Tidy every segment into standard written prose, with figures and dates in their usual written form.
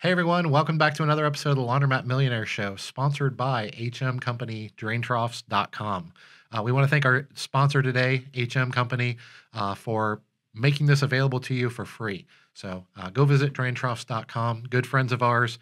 Hey everyone, welcome back to another episode of the Laundromat Millionaire Show, sponsored by HM Company, draintroughs.com. We want to thank our sponsor today, HM Company, for making this available to you for free. So go visit draintroughs.com. Good friends of ours.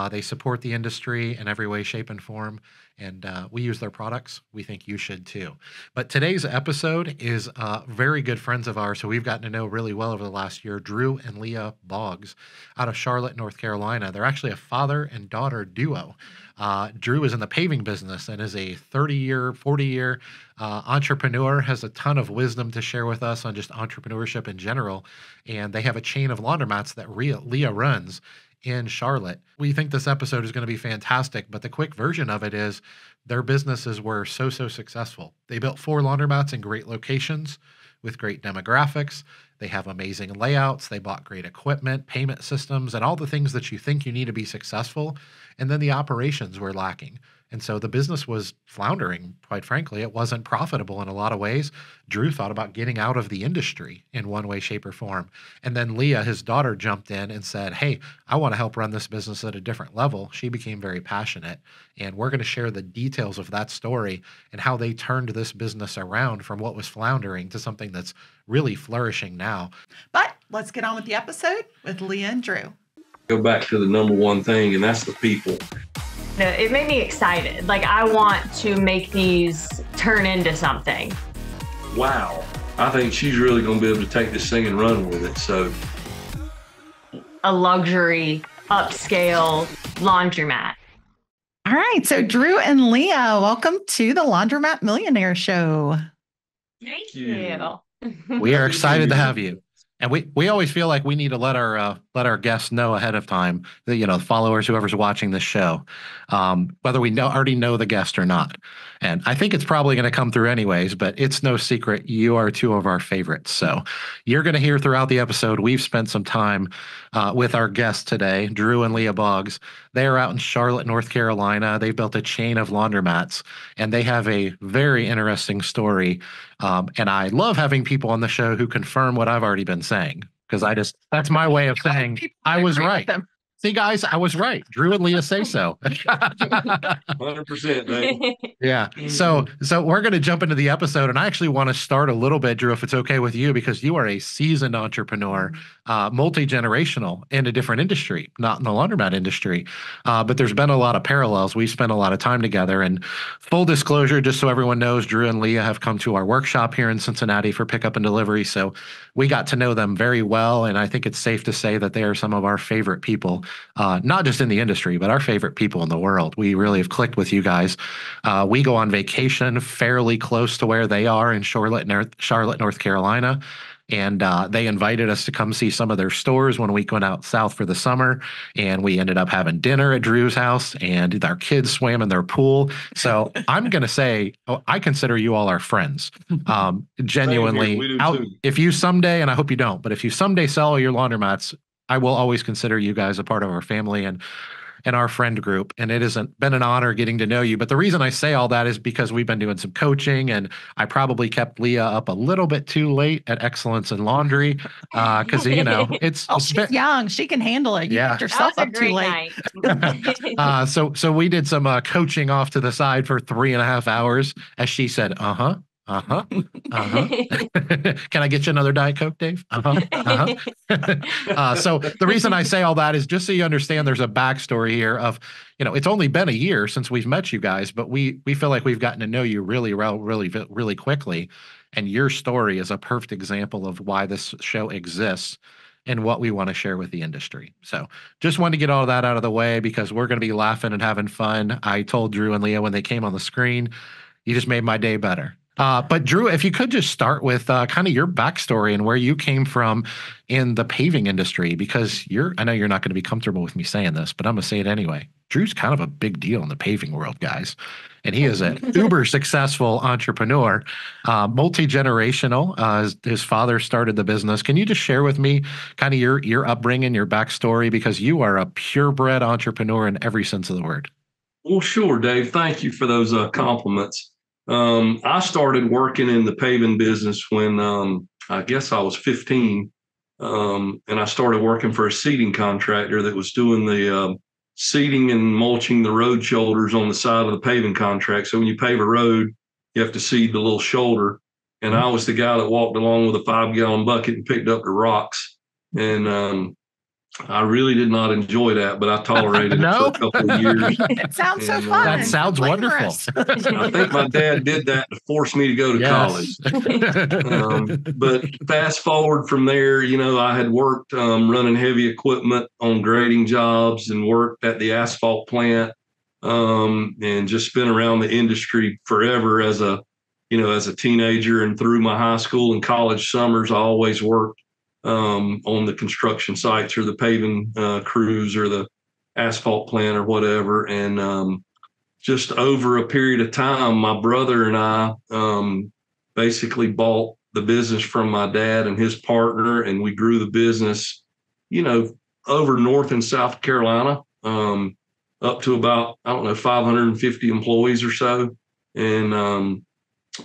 They support the industry in every way, shape, and form, and we use their products. We think you should too. But today's episode is very good friends of ours who we've gotten to know really well over the last year, Drew and Leah Boggs out of Charlotte, North Carolina. They're actually a father and daughter duo. Drew is in the paving business and is a 30-year, 40-year entrepreneur, has a ton of wisdom to share with us on just entrepreneurship in general. And they have a chain of laundromats that Leah runs in Charlotte. We think this episode is going to be fantastic, but the quick version of it is their businesses were so successful. They built 4 laundromats in great locations with great demographics. They have amazing layouts. They bought great equipment, payment systems, and all the things that you think you need to be successful. And then the operations were lacking. And so the business was floundering, quite frankly. It wasn't profitable in a lot of ways. Drew thought about getting out of the industry in one way, shape, or form. And then Leah, his daughter, jumped in and said, hey, I want to help run this business at a different level. She became very passionate. And we're going to share the details of that story and how they turned this business around from what was floundering to something that's really flourishing now. But let's get on with the episode with Leah and Drew. Go back to the number one thing, and that's the people. It made me excited. Like, I want to make these turn into something. Wow. I think she's really going to be able to take this thing and run with it. So, a luxury, upscale laundromat. All right. So Drew and Leah, welcome to the Laundromat Millionaire Show. Thank you. We are excited to have you. And we always feel like we need to let our guests know ahead of time, the followers, whoever's watching this show, whether we already know the guest or not. And I think it's probably going to come through anyways, but it's no secret you are 2 of our favorites. So you're going to hear throughout the episode, we've spent some time with our guests today, Drew and Leah Boggs. They are out in Charlotte, North Carolina. They've built a chain of laundromats, and they have a very interesting story. And I love having people on the show who confirm what I've already been saying, because that's my way of saying I was right. See, guys, I was right. Drew and Leah say so. 100%, Dave. Yeah. So we're going to jump into the episode, and I actually want to start a little bit, Drew, if it's okay with you, because you are a seasoned entrepreneur, multi-generational in a different industry, not in the laundromat industry. But there's been a lot of parallels. We spent a lot of time together, and full disclosure, just so everyone knows, Drew and Leah have come to our workshop here in Cincinnati for pickup and delivery. So we got to know them very well. And I think it's safe to say that they are some of our favorite people. Not just in the industry, but our favorite people in the world. We really have clicked with you guys. We go on vacation fairly close to where they are in Charlotte, North Carolina. And they invited us to come see some of their stores when we went out south for the summer. And we ended up having dinner at Drew's house, and our kids swam in their pool. So I'm going to say, I consider you all our friends. Genuinely. We do too. If you someday, and I hope you don't, but if you someday sell all your laundromats, I will always consider you guys a part of our family and our friend group. And it has been an honor getting to know you. But the reason I say all that is because we've been doing some coaching, and I probably kept Leah up a little bit too late at Excellence in Laundry. Because, She's young. She can handle it. You Yeah. picked yourself up too late. So we did some coaching off to the side for 3.5 hours, as she said, Can I get you another Diet Coke, Dave? So the reason I say all that is just so you understand there's a backstory here of, it's only been a year since we've met you guys, but we feel like we've gotten to know you really well, really quickly. And your story is a perfect example of why this show exists and what we want to share with the industry. So just wanted to get all that out of the way, because we're going to be laughing and having fun. I told Drew and Leah when they came on the screen, you just made my day better. But Drew, if you could just start with kind of your backstory and where you came from in the paving industry, because I know you're not going to be comfortable with me saying this, but I'm going to say it anyway. Drew's kind of a big deal in the paving world, guys. And he is an uber successful entrepreneur, multi-generational. His father started the business. Can you just share with me kind of your upbringing, your backstory, because you are a purebred entrepreneur in every sense of the word. Well, sure, Dave. Thank you for those compliments. I started working in the paving business when I guess I was 15. And I started working for a seeding contractor that was doing the seeding and mulching the road shoulders on the side of the paving contract. So when you pave a road, you have to seed the little shoulder. And I was the guy that walked along with a 5-gallon bucket and picked up the rocks. And I really did not enjoy that, but I tolerated it for a couple of years. It sounds so And, fun. That sounds wonderful. I think my dad did that to force me to go to college. But fast forward from there, I had worked running heavy equipment on grading jobs and worked at the asphalt plant, and just been around the industry forever as a teenager, and through my high school and college summers, I always worked on the construction sites or the paving crews or the asphalt plant or whatever. And just over a period of time, my brother and I basically bought the business from my dad and his partner, and we grew the business, over North and South Carolina, up to about, 550 employees or so. And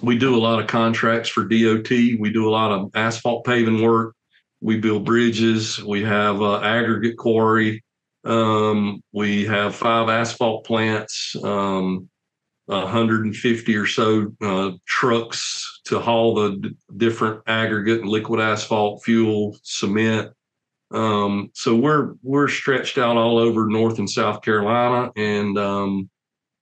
we do a lot of contracts for DOT. We do a lot of asphalt paving work. We build bridges. We have aggregate quarry. We have 5 asphalt plants, 150 or so trucks to haul the different aggregate and liquid asphalt, fuel, cement. So we're stretched out all over North and South Carolina, and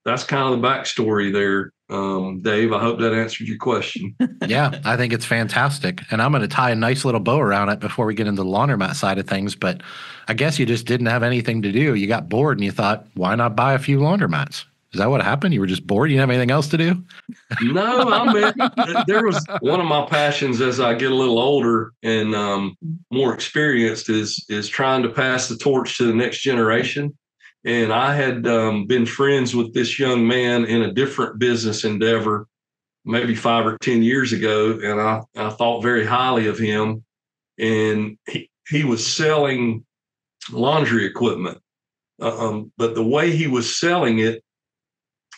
that's kind of the backstory there. Dave, I hope that answered your question. Yeah, I think it's fantastic. And I'm going to tie a nice little bow around it before we get into the laundromat side of things. But I guess you just didn't have anything to do. You got bored and you thought, why not buy a few laundromats? Is that what happened? You were just bored? You didn't have anything else to do? No, there was one of my passions as I get a little older and more experienced is trying to pass the torch to the next generation. And I had been friends with this young man in a different business endeavor, maybe 5 or 10 years ago. And I thought very highly of him. And he was selling laundry equipment. But the way he was selling it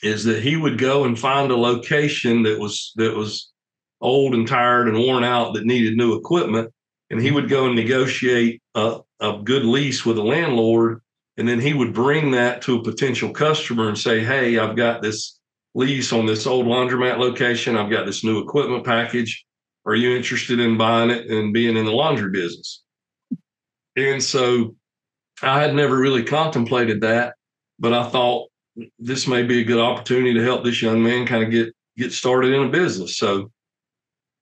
is that he would go and find a location that was old and tired and worn out that needed new equipment. And he would go and negotiate a good lease with a landlord. And then he would bring that to a potential customer and say, hey, I've got this lease on this old laundromat location. I've got this new equipment package. Are you interested in buying it and being in the laundry business? And so I had never really contemplated that, but I thought this may be a good opportunity to help this young man kind of get started in a business. So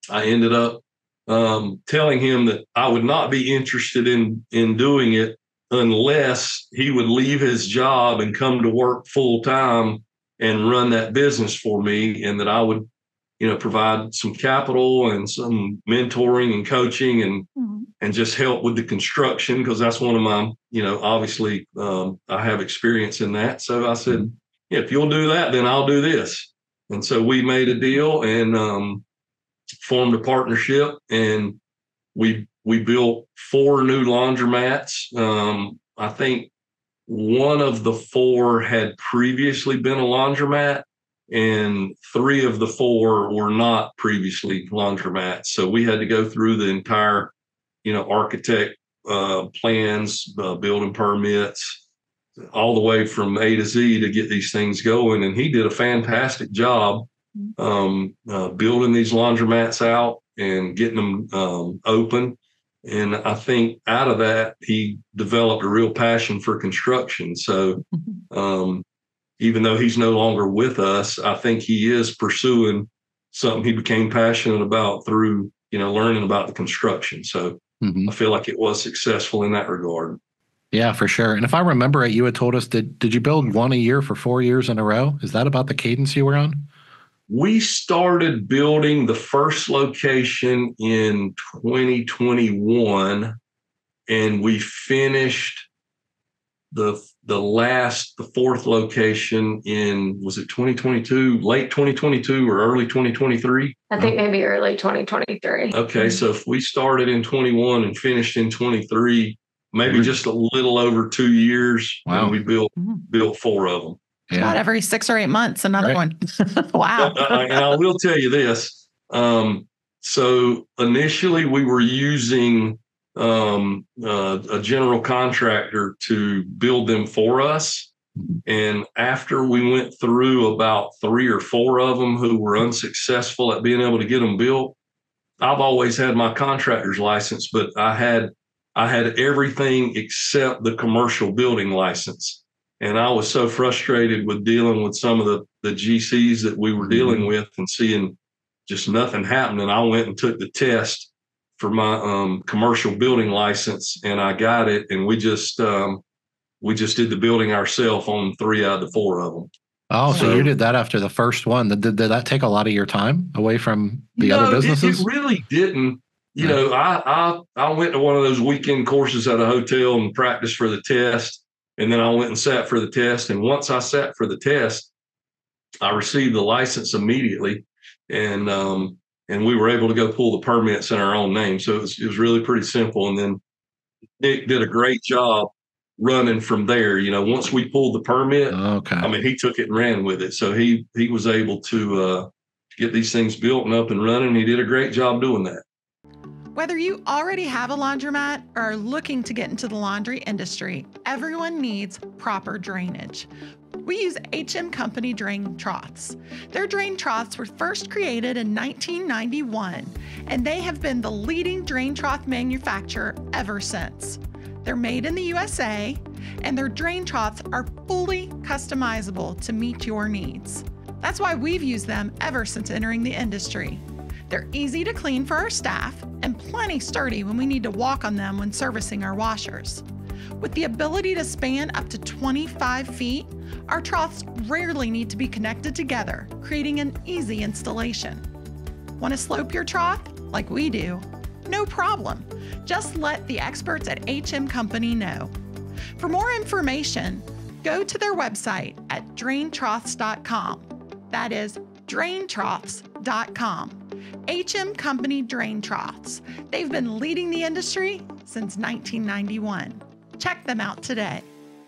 I ended up telling him that I would not be interested in doing it unless he would leave his job and come to work full time and run that business for me, and that I would, provide some capital and some mentoring and coaching and just help with the construction, because that's one of my, obviously I have experience in that. So I said, yeah, if you'll do that, then I'll do this. And so we made a deal and formed a partnership, and we built 4 new laundromats. I think one of the 4 had previously been a laundromat, and 3 of the 4 were not previously laundromats. So we had to go through the entire, architect plans, building permits, all the way from A to Z to get these things going. And he did a fantastic job building these laundromats out and getting them open. And I think out of that, he developed a real passion for construction. So even though he's no longer with us, I think he is pursuing something he became passionate about through, learning about the construction. So I feel like it was successful in that regard. Yeah, for sure. And if I remember it, you had told us that did you build one a year for 4 years in a row? Is that about the cadence you were on? We started building the first location in 2021, and we finished the 4th location in, was it 2022, late 2022 or early 2023? I think maybe early 2023. Okay, so if we started in 21 and finished in 23, maybe just a little over 2 years, and we built 4 of them. Yeah. About every 6 or 8 months, another one. Wow. And I will tell you this. So initially we were using a general contractor to build them for us. And after we went through about 3 or 4 of them who were unsuccessful at being able to get them built, I've always had my contractor's license, but I had everything except the commercial building license. And I was so frustrated with dealing with some of the GCs that we were dealing with and seeing just nothing happening. I went and took the test for my commercial building license, and I got it. And we just did the building ourselves on 3 out of the 4 of them. Oh, so you did that after the first one. Did that take a lot of your time away from the other businesses? It really didn't. You know, I went to one of those weekend courses at a hotel and practiced for the test. And then I went and sat for the test. And once I sat for the test, I received the license immediately. And we were able to go pull the permits in our own name. So it was really pretty simple. And then Nick did a great job running from there. You know, once we pulled the permit, I mean, he took it and ran with it. So he was able to get these things built and up and running. He did a great job doing that. Whether you already have a laundromat or are looking to get into the laundry industry, everyone needs proper drainage. We use HM Company drain troughs. Their drain troughs were first created in 1991, and they have been the leading drain trough manufacturer ever since. They're made in the USA, and their drain troughs are fully customizable to meet your needs. That's why we've used them ever since entering the industry. They're easy to clean for our staff and plenty sturdy when we need to walk on them when servicing our washers. With the ability to span up to 25 feet, our troughs rarely need to be connected together, creating an easy installation. Want to slope your trough like we do? No problem. Just let the experts at HM Company know. For more information, go to their website at draintroughs.com. That is draintroughs.com. HM Company Drain Troughs. They've been leading the industry since 1991. Check them out today.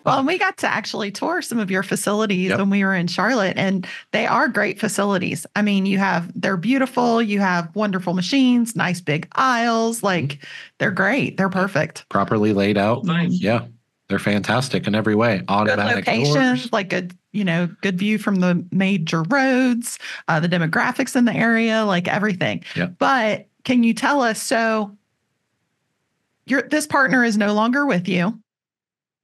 Well, we got to actually tour some of your facilities when we were in Charlotte, and they are great facilities. I mean, they're beautiful. You have wonderful machines, nice big aisles. Like, they're great. They're perfect. Properly laid out. Thanks. Yeah. They're fantastic in every way. Automatic good locations, doors. like good view from the major roads, the demographics in the area, like everything. Yeah. But can you tell us, so this partner is no longer with you.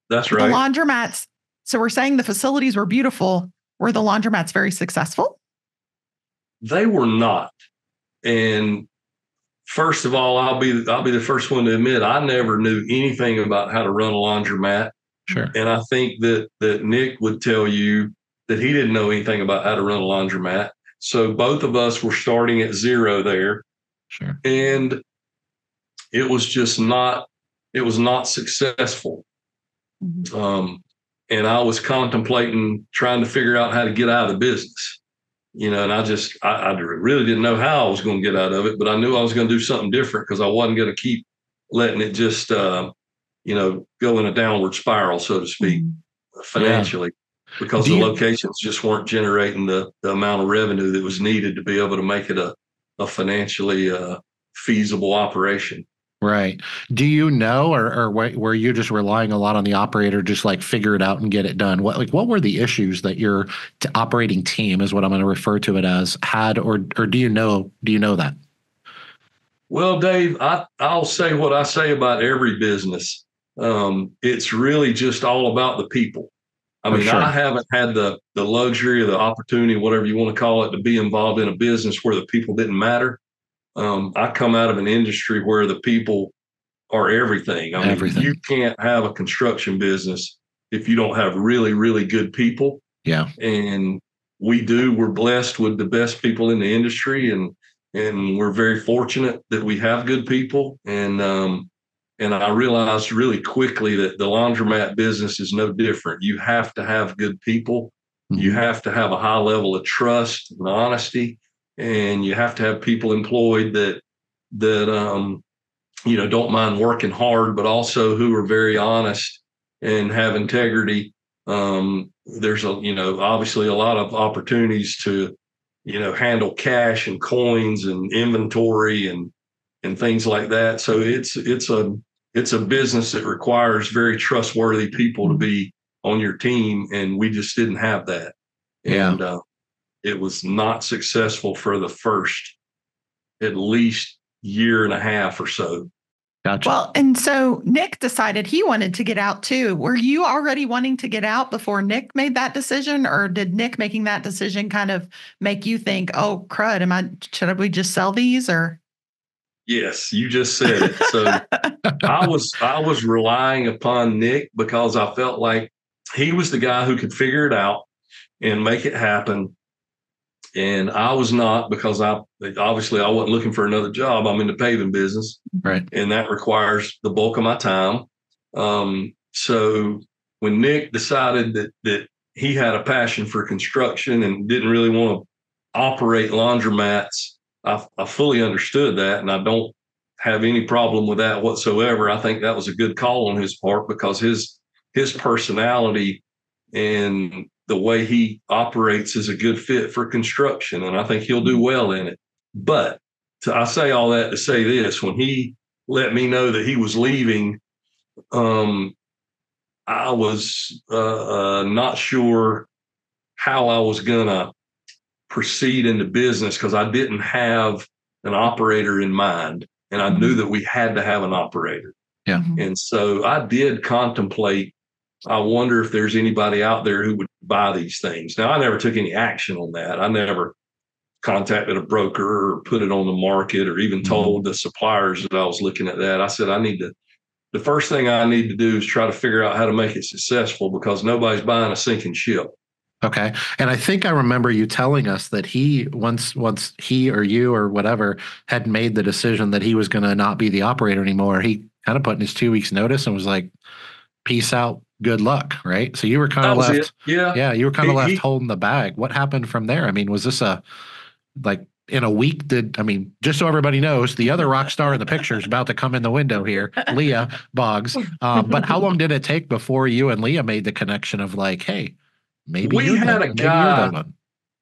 That's right. The laundromats. So we're saying the facilities were beautiful. Were the laundromats very successful? They were not. And first of all, I'll be the first one to admit I never knew anything about how to run a laundromat. Sure. And I think that Nick would tell you that he didn't know anything about how to run a laundromat. So both of us were starting at zero there. Sure. And it was not successful. Mm-hmm. And I was contemplating trying to figure out how to get out of the business, you know, and I really didn't know how I was going to get out of it, but I knew I was going to do something different because I wasn't going to keep letting it just, go in a downward spiral, so to speak, financially, because the locations just weren't generating the amount of revenue that was needed to be able to make it a financially feasible operation. Right. Do you know, or were you just relying a lot on the operator, just like figure it out and get it done? What were the issues that your operating team, is what I'm going to refer to it as, had, or do you know that? Well, Dave, I'll say what I say about every business. It's really just all about the people. I mean, sure. I haven't had the luxury or the opportunity, whatever you want to call it, to be involved in a business where the people didn't matter. I come out of an industry where the people are everything. I mean, you can't have a construction business if you don't have really, really good people. Yeah. And we're blessed with the best people in the industry, and we're very fortunate that we have good people. And I realized really quickly that the laundromat business is no different. You have to have good people. Mm-hmm. You have to have a high level of trust and honesty. And you have to have people employed that don't mind working hard, but also who are very honest and have integrity. There's obviously a lot of opportunities to, handle cash and coins and inventory and things like that. So it's it's a business that requires very trustworthy people to be on your team, and we just didn't have that. And it was not successful for the first at least year and a half or so. Gotcha. Well, and so Nick decided he wanted to get out too. Were you already wanting to get out before Nick made that decision, or did Nick making that decision kind of make you think, "Oh, crud, should we just sell these?" Or Yes, you just said it. So I was relying upon Nick because I felt like he was the guy who could figure it out and make it happen. And I was not, because I wasn't looking for another job. I'm in the paving business, right? And that requires the bulk of my time. So when Nick decided that he had a passion for construction and didn't really want to operate laundromats, I fully understood that, and I don't have any problem with that whatsoever. I think that was a good call on his part, because his personality and the way he operates is a good fit for construction, and I think he'll do well in it. But I say all that to say this: when he let me know that he was leaving, I was not sure how I was going to proceed into business, because I didn't have an operator in mind, and I knew that we had to have an operator. Yeah. And so I did contemplate, I wonder if there's anybody out there who would buy these things. Now, I never took any action on that. I never contacted a broker or put it on the market or even told the suppliers that I was looking at that. I said, the first thing I need to do is try to figure out how to make it successful, because nobody's buying a sinking ship. Okay. And I think I remember you telling us that once he or you or whatever had made the decision that he was going to not be the operator anymore, he kind of put in his 2 weeks notice and was like, peace out, good luck. Right. So you were kind of left. It. Yeah. You were kind of left holding the bag. What happened from there? I mean, was this in a week, just so everybody knows, the other rock star in the picture is about to come in the window here, Leah Boggs. But how long did it take before you and Leah made the connection of like, hey, maybe we had a guy,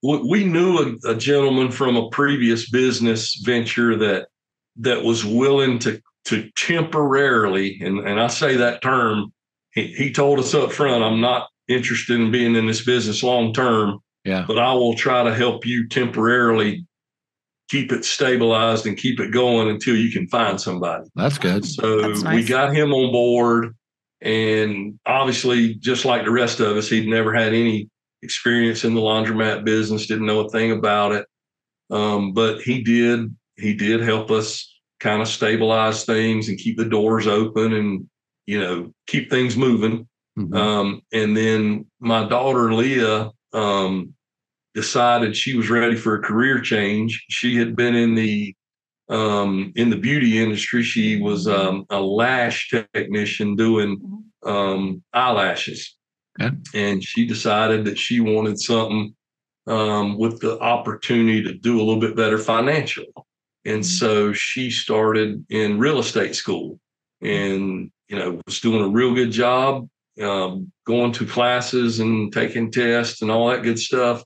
we knew a gentleman from a previous business venture that was willing to temporarily, and I say that term, he told us up front, I'm not interested in being in this business long term, but I will try to help you temporarily keep it stabilized and keep it going until you can find somebody. That's good. So we got him on board. And obviously, just like the rest of us, he'd never had any experience in the laundromat business, didn't know a thing about it. But he did help us kind of stabilize things and keep the doors open and, keep things moving. And then my daughter, Leah, decided she was ready for a career change. She had been in the beauty industry. She was a lash technician doing eyelashes. Okay. And she decided that she wanted something with the opportunity to do a little bit better financially. And so she started in real estate school and, was doing a real good job, going to classes and taking tests and all that good stuff.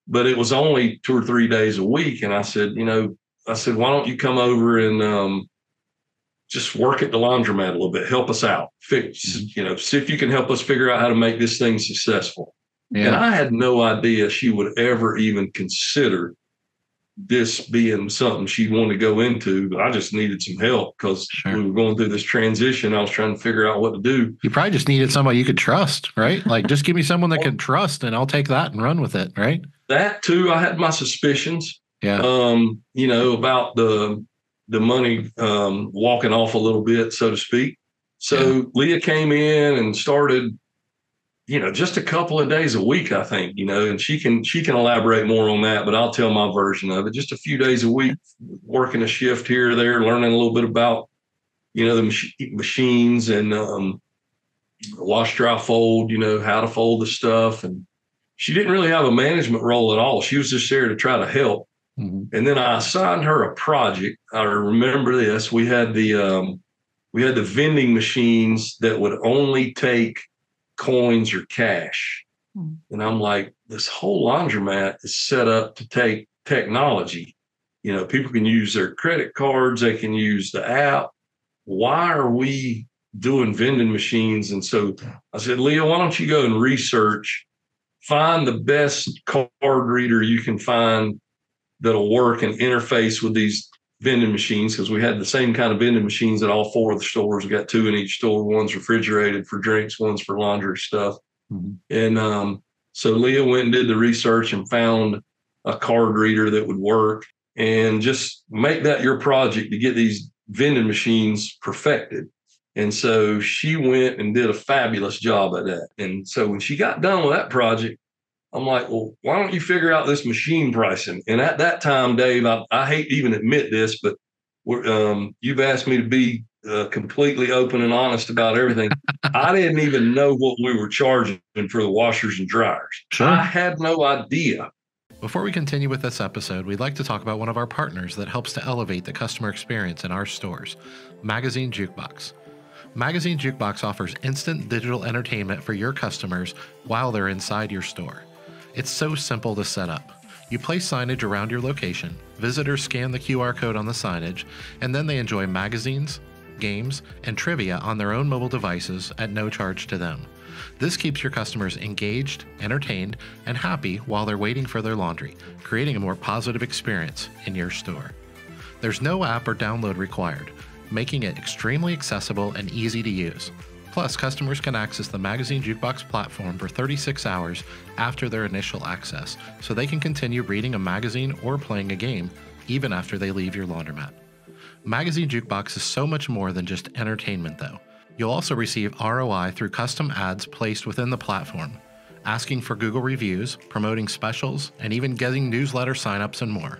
But it was only 2 or 3 days a week. And I said, why don't you come over and just work at the laundromat a little bit, help us out, see if you can help us figure out how to make this thing successful. Yeah. And I had no idea she would ever even consider this being something she'd want to go into. But I just needed some help because we were going through this transition. I was trying to figure out what to do. You probably just needed somebody you could trust, right? Like, just give me someone that can trust and I'll take that and run with it, right? That too, I had my suspicions. Yeah. About the money walking off a little bit, so to speak. So Leah came in and started, just a couple of days a week, I think, and she can elaborate more on that, but I'll tell my version of it. Just a few days a week, working a shift here or there, learning a little bit about, the machines and wash, dry, fold, how to fold the stuff. And she didn't really have a management role at all. She was just there to try to help. Mm-hmm. And then I assigned her a project. I remember this. We had the vending machines that would only take coins or cash. Mm-hmm. And I'm like, this whole laundromat is set up to take technology. People can use their credit cards. They can use the app. why are we doing vending machines? And so I said, Leah, why don't you go and research, find the best card reader you can find that'll work and interface with these vending machines, because we had the same kind of vending machines at all 4 of the stores. We got 2 in each store. One's refrigerated for drinks, one's for laundry stuff. And so Leah went and did the research and found a card reader that would work, and just make that your project to get these vending machines perfected. And so she went and did a fabulous job at that. And so when she got done with that project, I'm like, well, why don't you figure out this machine pricing? And at that time, Dave, I hate to even admit this, but you've asked me to be completely open and honest about everything. I didn't even know what we were charging for the washers and dryers. Sure. I had no idea. Before we continue with this episode, we'd like to talk about one of our partners that helps to elevate the customer experience in our stores, Magazine Jukebox. Magazine Jukebox offers instant digital entertainment for your customers while they're inside your store. It's so simple to set up. You place signage around your location, visitors scan the QR code on the signage, and then they enjoy magazines, games, and trivia on their own mobile devices at no charge to them. This keeps your customers engaged, entertained, and happy while they're waiting for their laundry, creating a more positive experience in your store. There's no app or download required, making it extremely accessible and easy to use. Plus, customers can access the Magazine Jukebox platform for 36 hours after their initial access, so they can continue reading a magazine or playing a game even after they leave your laundromat. Magazine Jukebox is so much more than just entertainment, though. You'll also receive ROI through custom ads placed within the platform, asking for Google reviews, promoting specials, and even getting newsletter signups and more.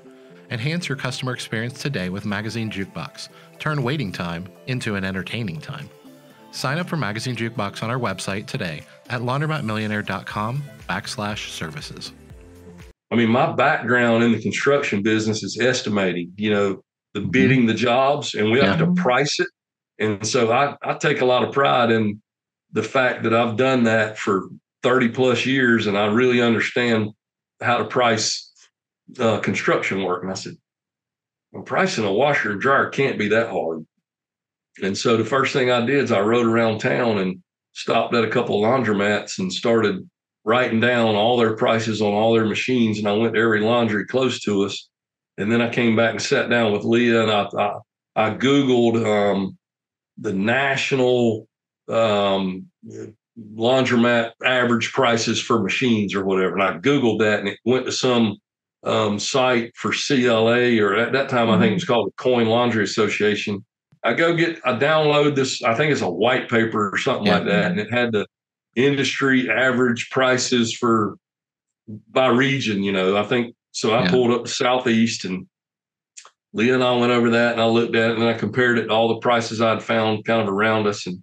Enhance your customer experience today with Magazine Jukebox. Turn waiting time into an entertaining time. Sign up for Magazine Jukebox on our website today at laundromatmillionaire.com/services. I mean, my background in the construction business is estimating, the bidding the jobs, and we have to price it. And so I take a lot of pride in the fact that I've done that for 30 plus years, and I really understand how to price construction work. And I said, well, pricing a washer and dryer can't be that hard. And so the first thing I did is I rode around town and stopped at a couple of laundromats and started writing down all their prices on all their machines. And I went to every laundry close to us. And then I came back and sat down with Leah, and I Googled the national laundromat average prices for machines or whatever. And I Googled that, and it went to some site for CLA, or at that time, I think it was called the Coin Laundry Association. I download this, I think it's a white paper or something like that. And it had the industry average prices by region, I think. So I pulled up the Southeast, and Leah and I went over that, and I looked at it, and then I compared it to all the prices I'd found kind of around us. And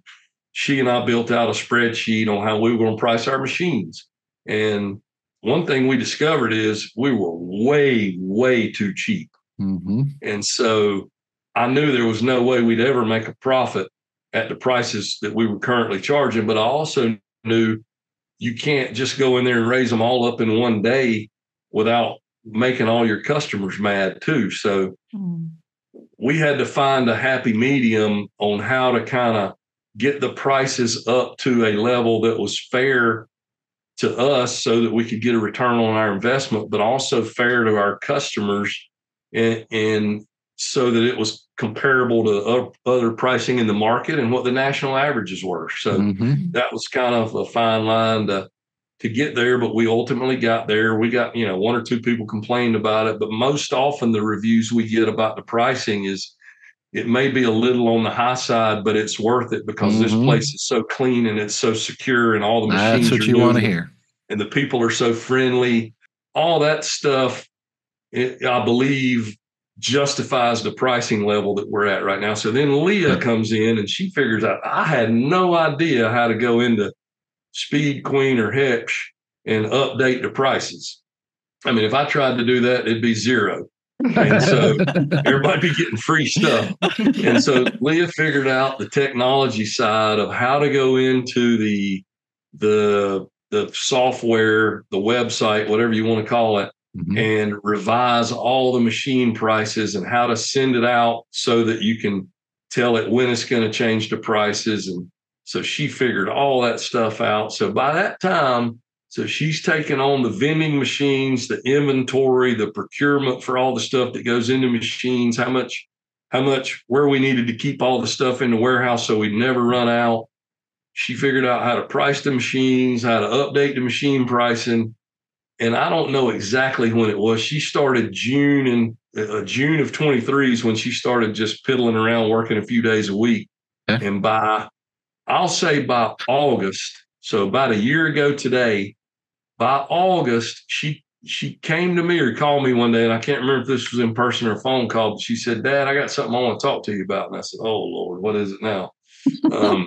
she and I built out a spreadsheet on how we were going to price our machines. And one thing we discovered is we were way, way too cheap. And so I knew there was no way we'd ever make a profit at the prices that we were currently charging. But I also knew you can't just go in there and raise them all up in one day without making all your customers mad too. So we had to find a happy medium on how to kind of get the prices up to a level that was fair to us so that we could get a return on our investment, but also fair to our customers, and so that it was comparable to other pricing in the market and what the national averages were. So that was kind of a fine line to get there, but we ultimately got there. We got, 1 or 2 people complained about it, but most often the reviews we get about the pricing is it may be a little on the high side, but it's worth it because this place is so clean and it's so secure, and all the machines That's what you want to hear. And the people are so friendly. All that stuff, I believe, justifies the pricing level that we're at right now. So then Leah comes in, and she figures out, I had no idea how to go into Speed Queen or Hepsh and update the prices. I mean, if I tried to do that, it'd be zero. And so everybody be getting free stuff. And so Leah figured out the technology side of how to go into the software, the website, whatever you want to call it, and revise all the machine prices and how to send it out so that you can tell it when it's going to change the prices. And so she figured all that stuff out. So by that time, so she's taken on the vending machines, the inventory, the procurement for all the stuff that goes into machines, how much, where we needed to keep all the stuff in the warehouse so we'd never run out. She figured out how to price the machines, how to update the machine pricing. And I don't know exactly when it was. She started June of 23 is when she started just piddling around working a few days a week. Okay. And I'll say by August, so about a year ago today, by August, she came to me or called me one day, and I can't remember if this was in person or phone call, but she said, "Dad, I got something I want to talk to you about." And I said, "Oh, Lord, what is it now?" I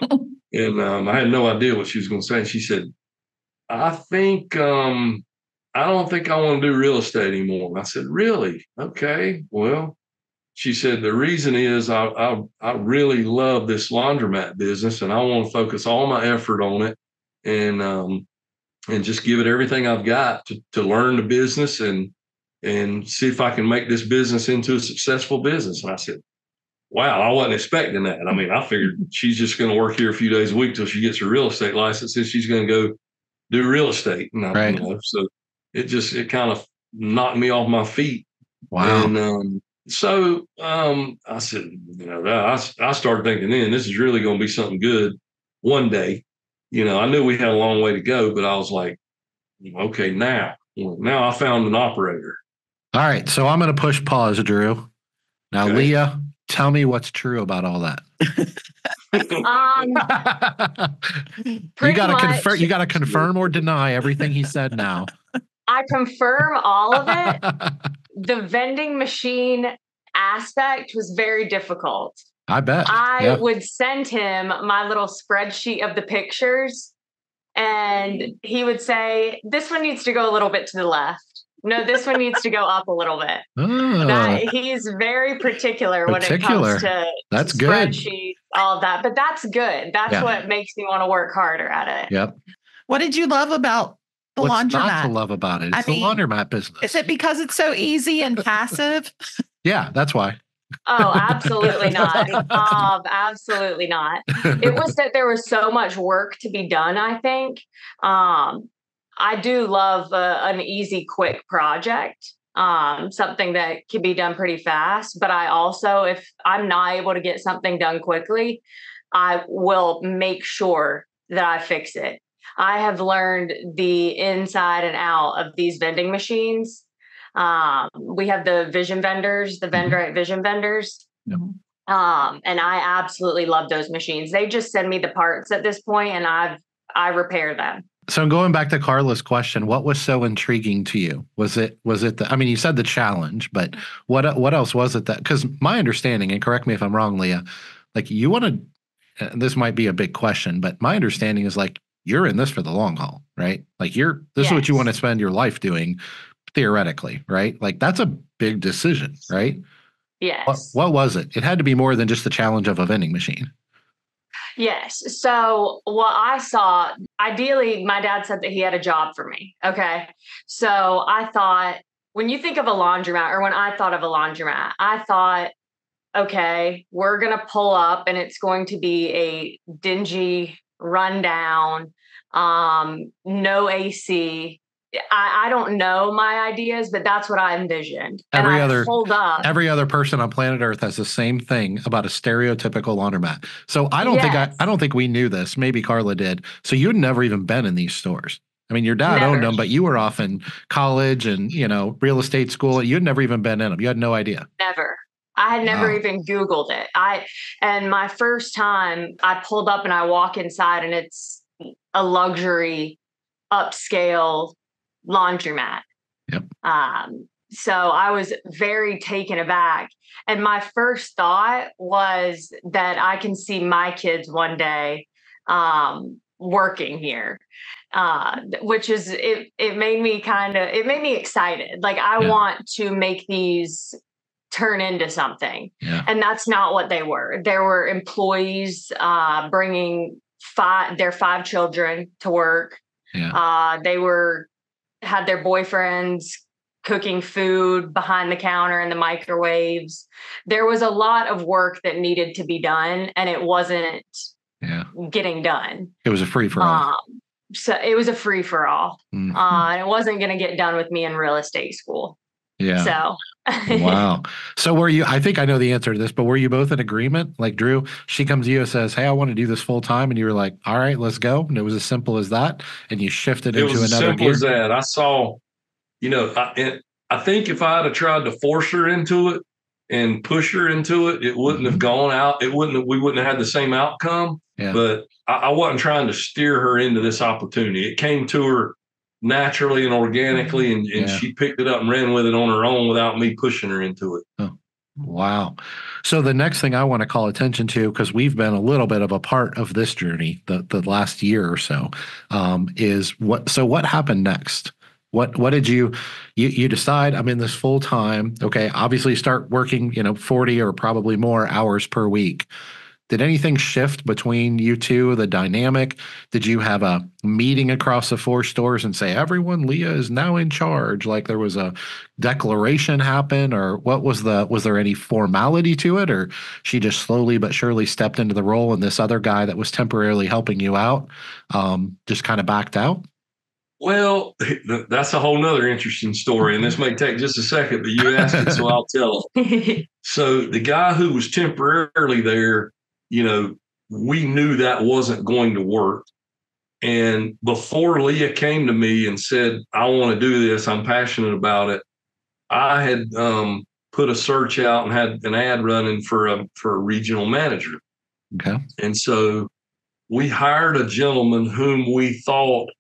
had no idea what she was going to say. And she said, I don't think I want to do real estate anymore. And I said, "Really? Okay. Well," she said, "the reason is I really love this laundromat business, and I want to focus all my effort on it and just give it everything I've got to learn the business and see if I can make this business into a successful business." And I said, "Wow, I wasn't expecting that." I mean, I figured she's just going to work here a few days a week till she gets her real estate license, and she's going to go do real estate. And Right. So it kind of knocked me off my feet. Wow. And I said, I started thinking then this is really going to be something good one day. I knew we had a long way to go, but I was like, okay, now I found an operator. All right. So I'm going to push pause, Drew. Now, Okay. Leah, tell me what's true about all that. You got to confirm or deny everything he said now. I confirm all of it. The vending machine aspect was very difficult. I bet. I would send him my little spreadsheet of the pictures, and he would say, "This one needs to go a little bit to the left. No, this one needs to go up a little bit." He's very particular when it comes to that's to good. Spreadsheets, all of that. But that's good. That's what makes me want to work harder at it. Yep. What did you love about the laundromat? What's not to love about it? It's the laundromat business. Is it because it's so easy and passive? Yeah, that's why. Oh, absolutely not. Absolutely not. It was that there was so much work to be done, I think. I do love an easy, quick project, something that can be done pretty fast. But I also, if I'm not able to get something done quickly, I will make sure that I fix it. I have learned the inside and out of these vending machines. We have the vision vendors, the Vendrite vision vendors. Yep. And I absolutely love those machines. They just send me the parts at this point, and I repair them. So going back to Carla's question, what was so intriguing to you? Was it you said the challenge, but what else was it that, because my understanding, and correct me if I'm wrong, Leah, like you want to, this might be a big question, but my understanding is like, you're in this for the long haul, right? Like this is what you want to spend your life doing, theoretically, right? Like that's a big decision, right? Yes. What was it? It had to be more than just the challenge of a vending machine. Yes. So what I saw, ideally, my dad said that he had a job for me. Okay. So I thought, when you think of a laundromat, or when I thought of a laundromat, I thought, okay, we're going to pull up and it's going to be a dingy, rundown, no AC. I don't know my ideas, but that's what I envisioned. Every other person on planet Earth has the same thing about a stereotypical laundromat. So I don't think we knew this. Maybe Carla did. So you'd never even been in these stores. I mean, your dad owned them, but you were off in college and, real estate school. You'd never even been in them. You had no idea. Never. I had never even Googled it. And my first time I pulled up and I walk inside and it's a luxury upscale laundromat. Yep. So I was very taken aback. And my first thought was that I can see my kids one day working here, which is, it made me excited. Like I want to make these turn into something. Yeah. And that's not what they were. There were employees bringing their 5 children to work. Yeah. They had their boyfriends cooking food behind the counter in the microwaves. There was a lot of work that needed to be done, and it wasn't getting done. It was a free for all. So it was a free for all. Mm-hmm. And it wasn't going to get done with me in real estate school. Yeah. So. Wow. So were you, I think I know the answer to this, but were you both in agreement? Like Drew, she comes to you and says, hey, I want to do this full time. And you were like, all right, let's go. And it was as simple as that. And you shifted into another gear. It was as simple as that. I saw, I think if I had tried to force her into it and push her into it, it wouldn't have gone out. We wouldn't have had the same outcome. Yeah. But I wasn't trying to steer her into this opportunity. It came to her naturally and organically, and she picked it up and ran with it on her own without me pushing her into it. Oh, wow. So the next thing I want to call attention to, because we've been a little bit of a part of this journey the last year or so, is what happened next? What did you decide I'm in this full time? Okay. Obviously start working, 40 or probably more hours per week. Did anything shift between you two, the dynamic? Did you have a meeting across the 4 stores and say, everyone, Leah is now in charge? Like there was a declaration happen, or was there any formality to it, or she just slowly but surely stepped into the role and this other guy that was temporarily helping you out just kind of backed out? Well, that's a whole nother interesting story, and this may take just a second, but you asked it, so I'll tell it. So the guy who was temporarily there, we knew that wasn't going to work. And before Leah came to me and said, I want to do this, I'm passionate about it, I had put a search out and had an ad running for a regional manager. Okay. And so we hired a gentleman whom we thought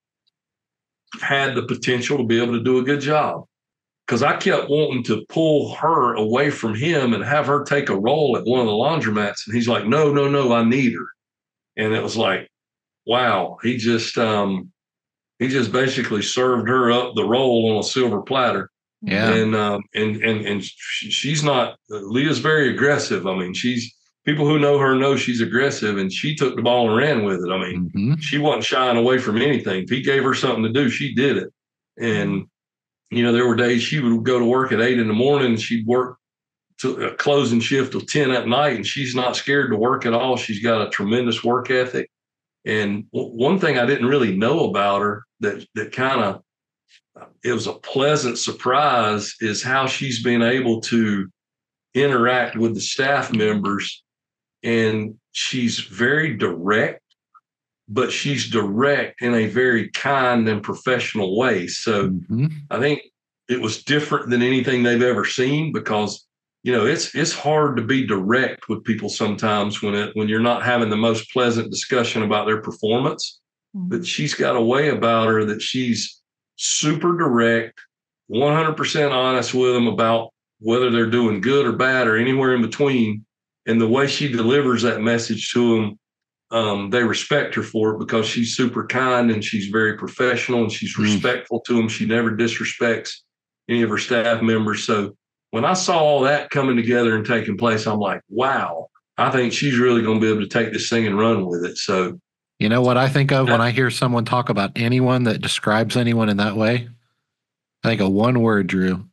had the potential to be able to do a good job. Because I kept wanting to pull her away from him and have her take a role at one of the laundromats. And he's like, no, I need her. And it was like, wow, he just basically served her up the role on a silver platter. Yeah. And she's not, Leah's very aggressive. I mean, people who know her know she's aggressive, and she took the ball and ran with it. I mean, she wasn't shying away from anything. If he gave her something to do, she did it. And there were days she would go to work at 8 a.m. and she'd work to a closing shift till 10 at night, and she's not scared to work at all. She's got a tremendous work ethic. And one thing I didn't really know about her that kind of, it was a pleasant surprise, is how she's been able to interact with the staff members. And she's very direct, but she's direct in a very kind and professional way. So I think it was different than anything they've ever seen, because, it's hard to be direct with people sometimes when you're not having the most pleasant discussion about their performance. But she's got a way about her that she's super direct, 100% honest with them about whether they're doing good or bad or anywhere in between. And the way she delivers that message to them, they respect her for it, because she's super kind and she's very professional and she's respectful to them. She never disrespects any of her staff members. So when I saw all that coming together and taking place, I'm like, wow, I think she's really going to be able to take this thing and run with it. So, you know what I think of when I hear someone talk about anyone that describes anyone in that way? I think of one word, Drew: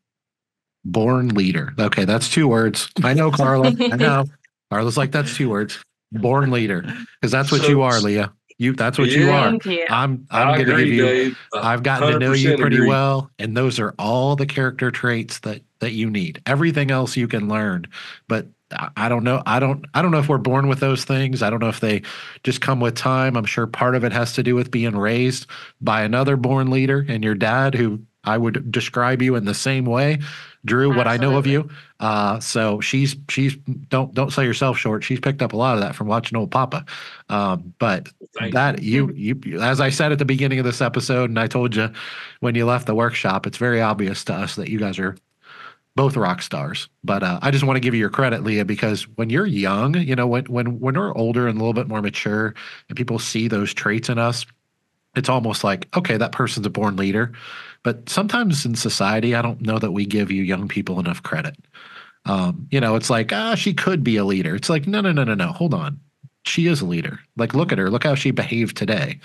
born leader. Okay, that's 2 words. I know, Carla. I know. Carla's like, that's 2 words. Born leader, because that's what you are, Leah. That's what you are. I'm going to give you. Dave, I've gotten to know you pretty well, and those are all the character traits that you need. Everything else you can learn, but I don't know. I don't know if we're born with those things. I don't know if they just come with time. I'm sure part of it has to do with being raised by another born leader, and your dad, who I would describe you in the same way. Drew, what I know of you. So she's don't sell yourself short. She's picked up a lot of that from watching old Papa. But that you, as I said at the beginning of this episode, and I told you when you left the workshop, it's very obvious to us that you guys are both rock stars. But I just want to give you your credit, Leah, because when you're young, when we're older and a little bit more mature, and people see those traits in us, it's almost like, okay, that person's a born leader. But sometimes in society, I don't know that we give you young people enough credit. It's like, she could be a leader. It's like, no. Hold on. She is a leader. Like, look at her. Look how she behaved today.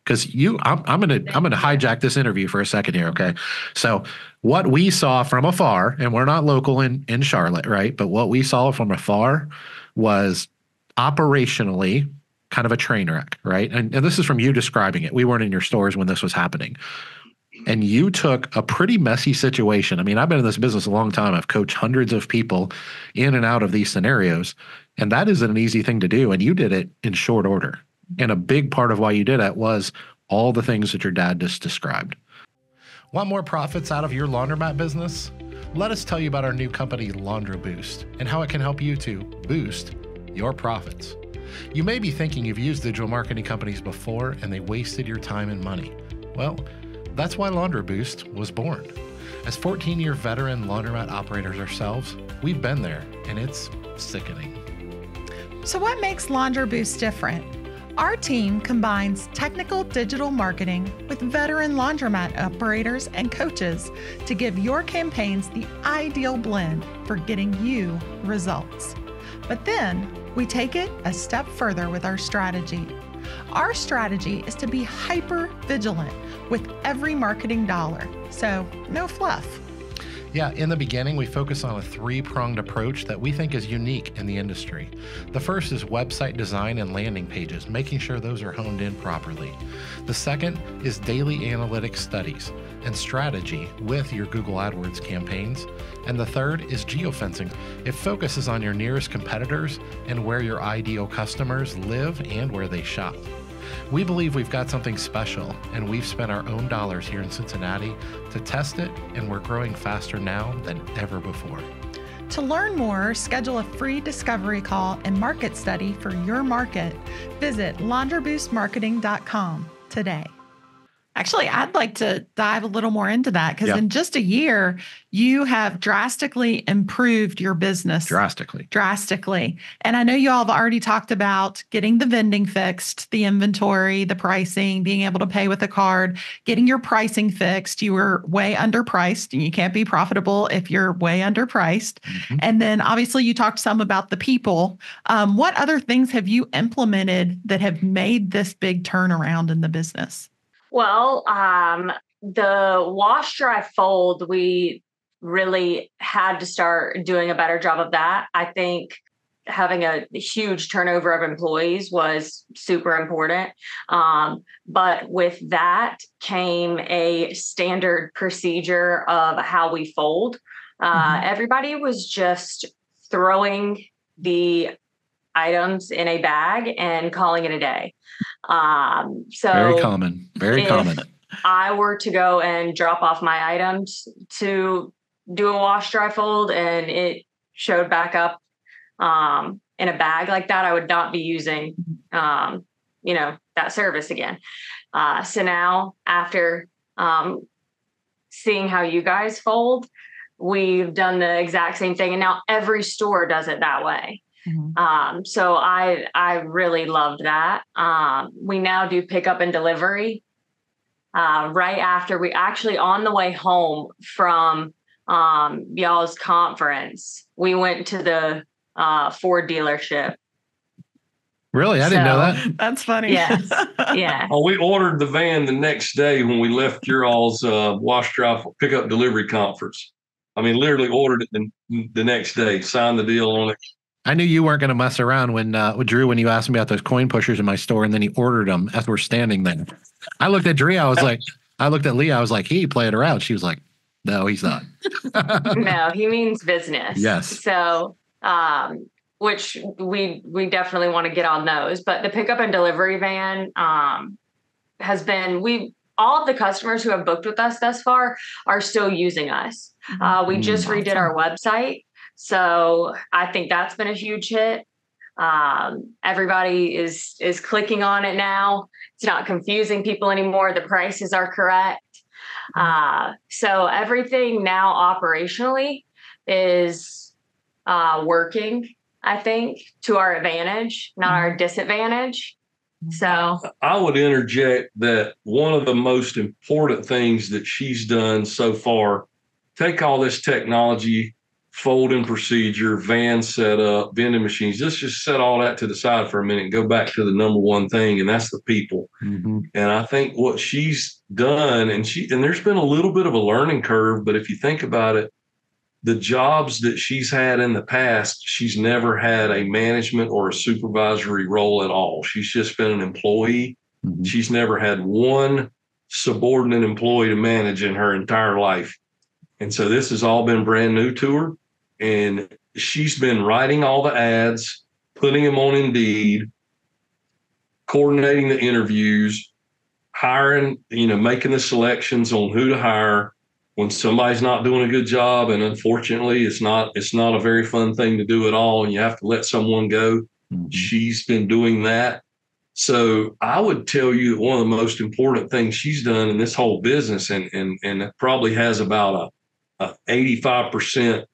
because I'm gonna hijack this interview for a second here. Okay, so what we saw from afar, and we're not local in Charlotte, right? But what we saw from afar was operationally kind of a train wreck, right? And this is from you describing it. We weren't in your stores when this was happening. And you took a pretty messy situation. I mean, I've been in this business a long time. I've coached hundreds of people in and out of these scenarios. And that isn't an easy thing to do. And you did it in short order. And a big part of why you did it was all the things that your dad just described. Want more profits out of your laundromat business? Let us tell you about our new company, Laundroboost, and how it can help you to boost your profits. You may be thinking you've used digital marketing companies before and they wasted your time and money. Well, that's why Laundroboost was born. As 14-year veteran laundromat operators ourselves, we've been there, and it's sickening. So what makes Laundroboost different? Our team combines technical digital marketing with veteran laundromat operators and coaches to give your campaigns the ideal blend for getting you results. But then we take it a step further with our strategy. Our strategy is to be hyper vigilant with every marketing dollar, so no fluff. Yeah, in the beginning, we focus on a three-pronged approach that we think is unique in the industry. The first is website design and landing pages, making sure those are honed in properly. The second is daily analytics studies and strategy with your Google AdWords campaigns. And the third is geofencing. It focuses on your nearest competitors and where your ideal customers live and where they shop. We believe we've got something special, and we've spent our own dollars here in Cincinnati to test it, and we're growing faster now than ever before. To learn more, schedule a free discovery call and market study for your market. Visit laundroboostmarketing.com today. Actually, I'd like to dive a little more into that because in just a year, you have drastically improved your business. Drastically. And I know you all have already talked about getting the vending fixed, the inventory, the pricing, being able to pay with a card, getting your pricing fixed. You were way underpriced and you can't be profitable if you're way underpriced. Mm-hmm. And then obviously you talked some about the people. What other things have you implemented that have made this big turnaround in the business? Well, the wash, dry, fold, we really had to start doing a better job of that. I think having a huge turnover of employees was super important. But with that came a standard procedure of how we fold. Everybody was just throwing the items in a bag and calling it a day. So very common. If I were to go and drop off my items to do a wash, dry, fold, and it showed back up in a bag like that, I would not be using, that service again. So now after seeing how you guys fold, we've done the exact same thing. And now every store does it that way. So I really loved that. We now do pickup and delivery. Right after we actually on the way home from y'all's conference, we went to the Ford dealership. Really? I didn't know that. That's funny. Yes. Yeah. Oh, we ordered the van the next day when we left your all's wash, dry, pickup, delivery conference. I mean, literally ordered it the next day, signed the deal on it. I knew you weren't going to mess around when Drew, when you asked me about those coin pushers in my store, and then he ordered them as we're standing there. I looked at Drew. I looked at Leah. I was like, he played around. She was like, no, he's not. No, he means business. Yes. So, which we definitely want to get on those. But the pickup and delivery van has been, all of the customers who have booked with us thus far are still using us. We just redid our website. So I think that's been a huge hit. Everybody is clicking on it now. It's not confusing people anymore. The prices are correct. So everything now operationally is working, I think, to our advantage, not our disadvantage. So I would interject that one of the most important things that she's done so far, take all this technology folding procedure, van setup, vending machines. Let's just set all that to the side for a minute and go back to the number one thing, and that's the people. Mm-hmm. And I think what she's done, and there's been a little bit of a learning curve, but if you think about it, the jobs that she's had in the past, she's never had a management or a supervisory role at all. She's just been an employee. Mm-hmm. She's never had one subordinate employee to manage in her entire life. And so this has all been brand new to her. And she's been writing all the ads, putting them on Indeed, coordinating the interviews, hiring, making the selections on who to hire when somebody's not doing a good job. And unfortunately, it's not a very fun thing to do at all. And you have to let someone go. Mm-hmm. She's been doing that. So I would tell you that one of the most important things she's done in this whole business, and it probably has about a 85%,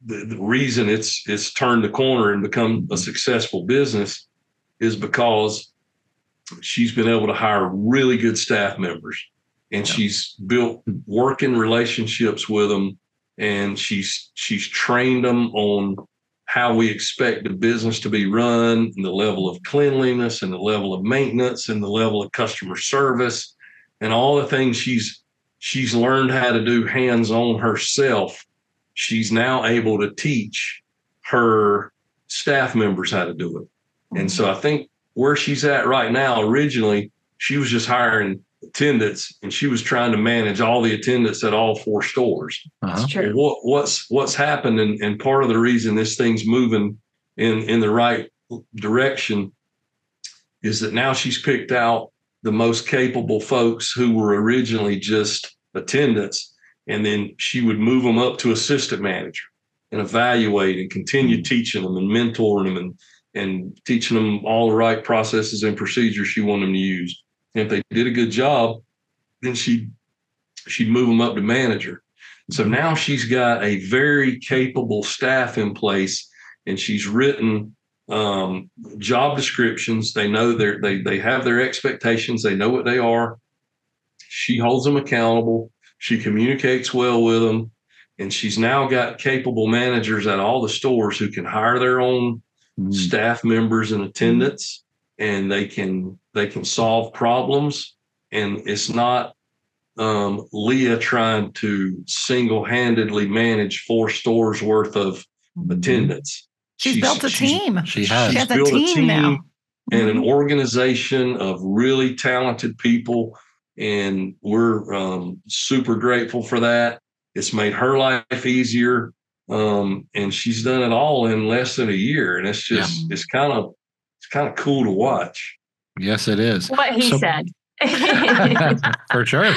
the reason it's turned the corner and become a successful business is because she's been able to hire really good staff members, and she's built working relationships with them, and she's trained them on how we expect the business to be run, and the level of cleanliness and the level of maintenance and the level of customer service and all the things she's learned how to do hands-on herself. She's now able to teach her staff members how to do it. Mm-hmm. And so I think where she's at right now, originally, she was just hiring attendants, and she was trying to manage all the attendants at all 4 stores. That's true. What's happened, and part of the reason this thing's moving in the right direction is that now she's picked out the most capable folks who were originally just attendants, and then she would move them up to assistant manager and evaluate and continue teaching them and mentoring them and teaching them all the right processes and procedures she wanted them to use. And if they did a good job, then she'd move them up to manager. So now she's got a very capable staff in place, and she's written job descriptions. They know they have their expectations. They know what they are. She holds them accountable. She communicates well with them, and she's now got capable managers at all the stores who can hire their own staff members and attendants, and they can solve problems. And it's not Leah trying to single-handedly manage 4 stores worth of attendants. She's built a team. She has a team now. And an organization of really talented people. And we're super grateful for that. It's made her life easier. And she's done it all in less than a year. And it's just, it's kind of cool to watch. Yes, it is. What he said. For sure.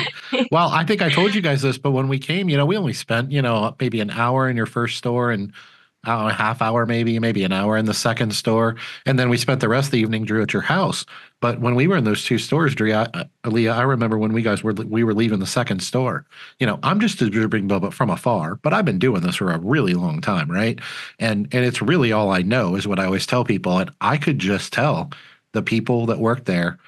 Well, I think I told you guys this, but when we came, we only spent, maybe an hour in your first store, and a half hour, maybe an hour in the second store. And then we spent the rest of the evening, Drew, at your house. But when we were in those 2 stores, Drew, Leah, I remember when we were leaving the second store, I'm just observing Bubba from afar, but I've been doing this for a really long time, right? And it's really all I know is what I always tell people. And I could just tell the people that worked there,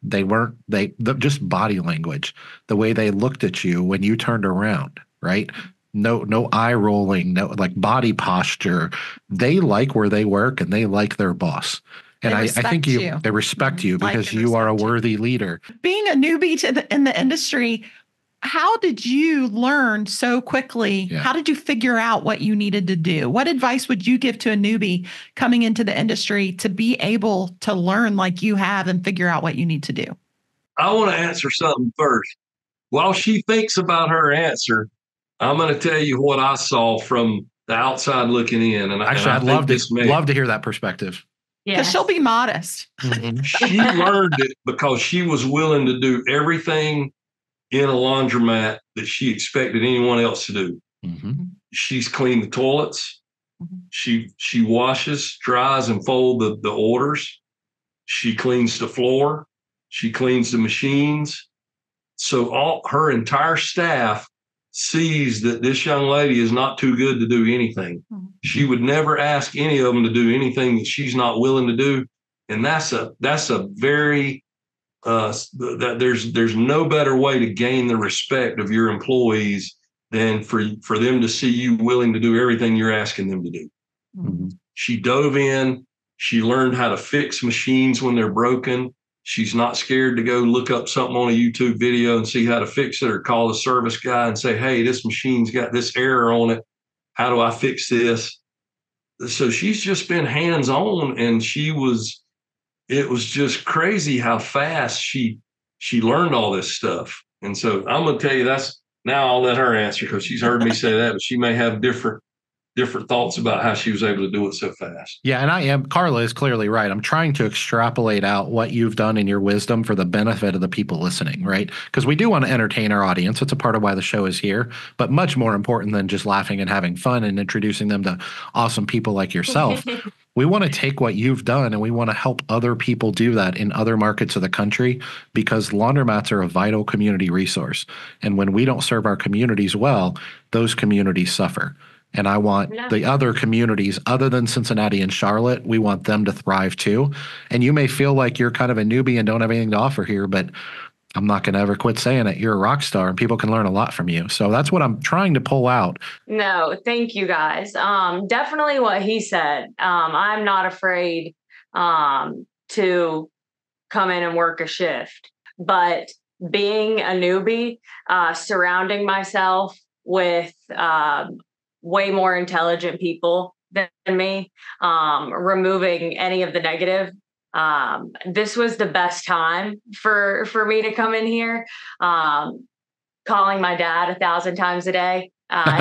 just body language, the way they looked at you when you turned around, right? No eye rolling, no like body posture. They like where they work, and they like their boss. And I think they respect you because you are a worthy leader. Being a newbie in the industry, how did you learn so quickly? Yeah. How did you figure out what you needed to do? What advice would you give to a newbie coming into the industry to be able to learn like you have and figure out what you need to do? I want to answer something first. While she thinks about her answer, I'm going to tell you what I saw from the outside looking in. And actually, I'd love to hear that perspective. Because she'll be modest. Mm-hmm. She learned it because she was willing to do everything in a laundromat that she expected anyone else to do. Mm-hmm. She's cleaned the toilets. Mm-hmm. She washes, dries, and folds the orders. She cleans the floor. She cleans the machines. So her entire staff sees that this young lady is not too good to do anything. Mm-hmm. She would never ask any of them to do anything that she's not willing to do. And that's a very that there's no better way to gain the respect of your employees than for them to see you willing to do everything you're asking them to do. Mm-hmm. She dove in. She learned how to fix machines when they're broken. She's not scared to go look up something on a YouTube video and see how to fix it, or call the service guy and say, hey, this machine's got this error on it. How do I fix this? So she's just been hands-on, and it was just crazy how fast she learned all this stuff. And so I'm going to tell you, now I'll let her answer, because she's heard me say that, but she may have different thoughts about how she was able to do it so fast. Yeah, and Carla is clearly right. I'm trying to extrapolate out what you've done in your wisdom for the benefit of the people listening, right? Because we do want to entertain our audience. It's a part of why the show is here, but much more important than just laughing and having fun and introducing them to awesome people like yourself. We want to take what you've done and we want to help other people do that in other markets of the country, because laundromats are a vital community resource. And when we don't serve our communities well, those communities suffer. And I want the other communities other than Cincinnati and Charlotte, we want them to thrive too. And you may feel like you're kind of a newbie and don't have anything to offer here, but I'm not going to ever quit saying it. You're a rock star and people can learn a lot from you. So that's what I'm trying to pull out. No, thank you guys. Definitely what he said. I'm not afraid to come in and work a shift, but being a newbie, surrounding myself with way more intelligent people than me, removing any of the negative. This was the best time for me to come in here. Calling my dad 1,000 times a day.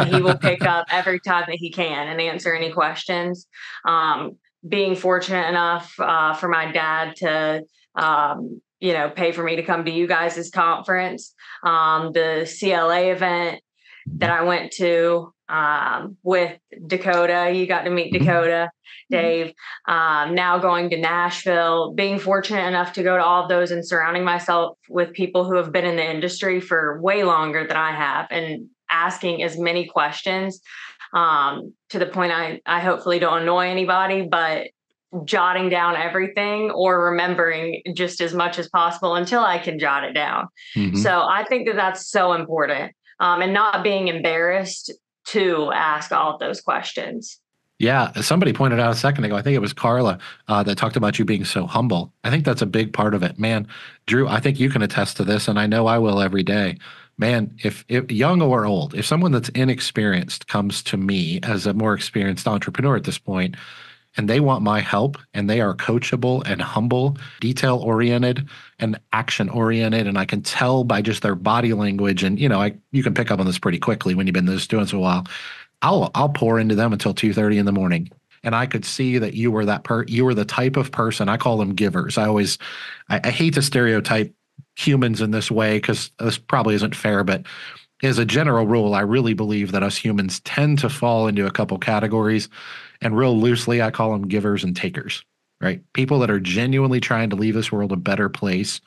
He will pick up every time that he can and answer any questions. Being fortunate enough for my dad to pay for me to come to you guys' conference, the CLA event that I went to with Dakota. You got to meet Dakota, Dave. Now going to Nashville, being fortunate enough to go to all of those and surrounding myself with people who have been in the industry for way longer than I have, and asking as many questions to the point I hopefully don't annoy anybody, but jotting down everything or remembering just as much as possible until I can jot it down. So I think that that's so important, and not being embarrassed to ask all of those questions. Yeah. Somebody pointed out a second ago, I think it was Carla, that talked about you being so humble. I think that's a big part of it, man. Drew, I think you can attest to this, and I know I will every day. Man, if young or old, if someone that's inexperienced comes to me as a more experienced entrepreneur at this point, and they want my help, and they are coachable and humble, detail-oriented and action-oriented, and I can tell by just their body language, and you can pick up on this pretty quickly when you've been doing this a while. I'll pour into them until 2:30 in the morning, and I could see that you were you were the type of person. I call them givers. I hate to stereotype humans in this way because this probably isn't fair, but as a general rule, I really believe that us humans tend to fall into a couple categories, and real loosely, I call them givers and takers, right? People that are genuinely trying to leave this world a better place,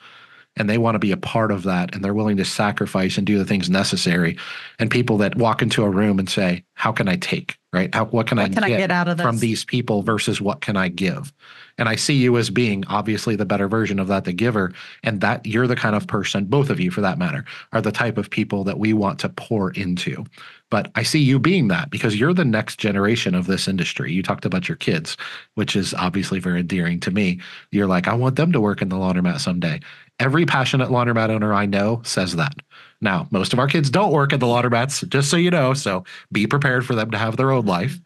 and they want to be a part of that, and they're willing to sacrifice and do the things necessary. And people that walk into a room and say, how can I take, right? What can I get out of this from these people versus what can I give? And I see you as being obviously the better version of that, the giver, and that you're the kind of person, both of you for that matter, are the type of people that we want to pour into. But I see you being that because you're the next generation of this industry. You talked about your kids, which is obviously very endearing to me. You're like, I want them to work in the laundromat someday. Every passionate laundromat owner I know says that. Now, most of our kids don't work at the laundromats, just so you know, so be prepared for them to have their own life.